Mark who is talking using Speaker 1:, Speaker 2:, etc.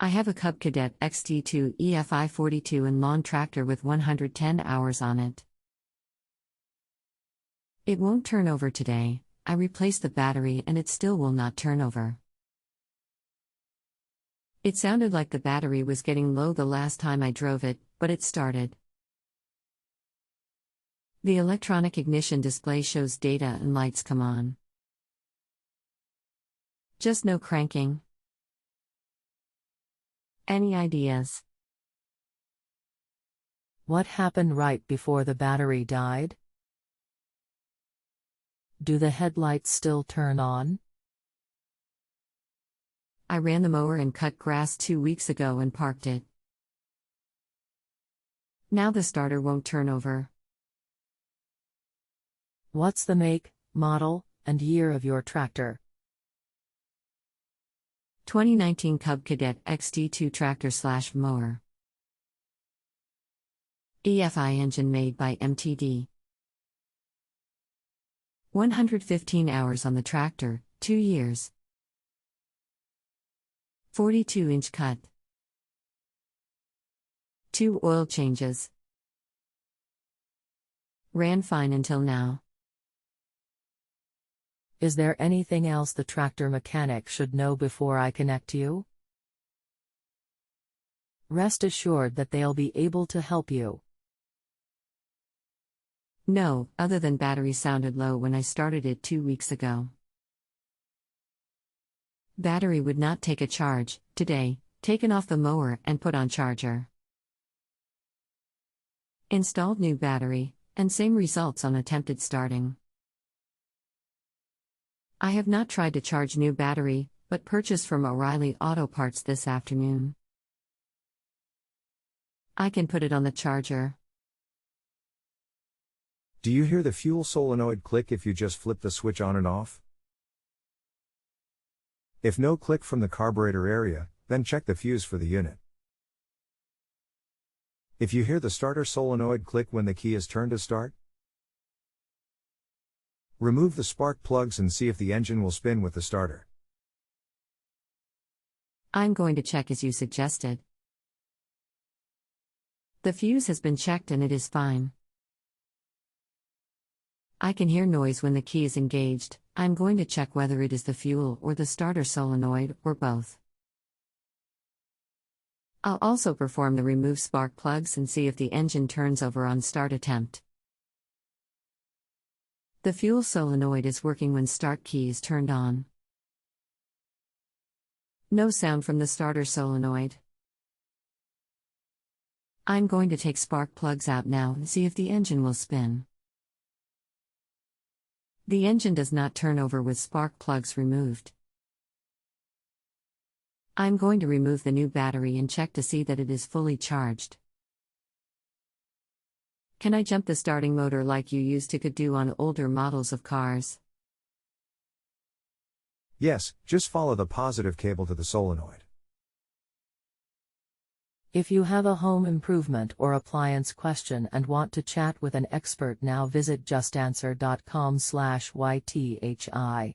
Speaker 1: I have a Cub Cadet XT2 EFI 42 and lawn tractor with 110 hours on it. It won't turn over today. I replaced the battery and it still will not turn over. It sounded like the battery was getting low the last time I drove it, but it started. The electronic ignition display shows data and lights come on. Just no cranking. Any ideas?
Speaker 2: What happened right before the battery died? Do the headlights still turn on?
Speaker 1: I ran the mower and cut grass 2 weeks ago and parked it. Now the starter won't turn over.
Speaker 2: What's the make, model, and year of your tractor?
Speaker 1: 2019 Cub Cadet XT2 tractor/mower. EFI engine made by MTD. 115 hours on the tractor, 2 years. 42-inch cut. 2 oil changes. Ran fine until now.
Speaker 2: Is there anything else the tractor mechanic should know before I connect you? Rest assured that they'll be able to help you.
Speaker 1: No, other than battery sounded low when I started it 2 weeks ago. Battery would not take a charge. Today, taken off the mower and put on charger. Installed new battery, and same results on attempted starting. I have not tried to charge new battery, but purchased from O'Reilly Auto Parts this afternoon. I can put it on the charger.
Speaker 3: Do you hear the fuel solenoid click if you just flip the switch on and off? If no click from the carburetor area, then check the fuse for the unit. If you hear the starter solenoid click when the key is turned to start, remove the spark plugs and see if the engine will spin with the starter.
Speaker 1: I'm going to check as you suggested. The fuse has been checked and it is fine. I can hear noise when the key is engaged. I'm going to check whether it is the fuel or the starter solenoid, or both. I'll also perform the remove spark plugs and see if the engine turns over on start attempt. The fuel solenoid is working when start key is turned on. No sound from the starter solenoid. I'm going to take spark plugs out now and see if the engine will spin. The engine does not turn over with spark plugs removed. I'm going to remove the new battery and check to see that it is fully charged. Can I jump the starting motor like you used to could do on older models of cars?
Speaker 3: Yes, just follow the positive cable to the solenoid.
Speaker 2: If you have a home improvement or appliance question and want to chat with an expert now, visit justanswer.com/YTHI.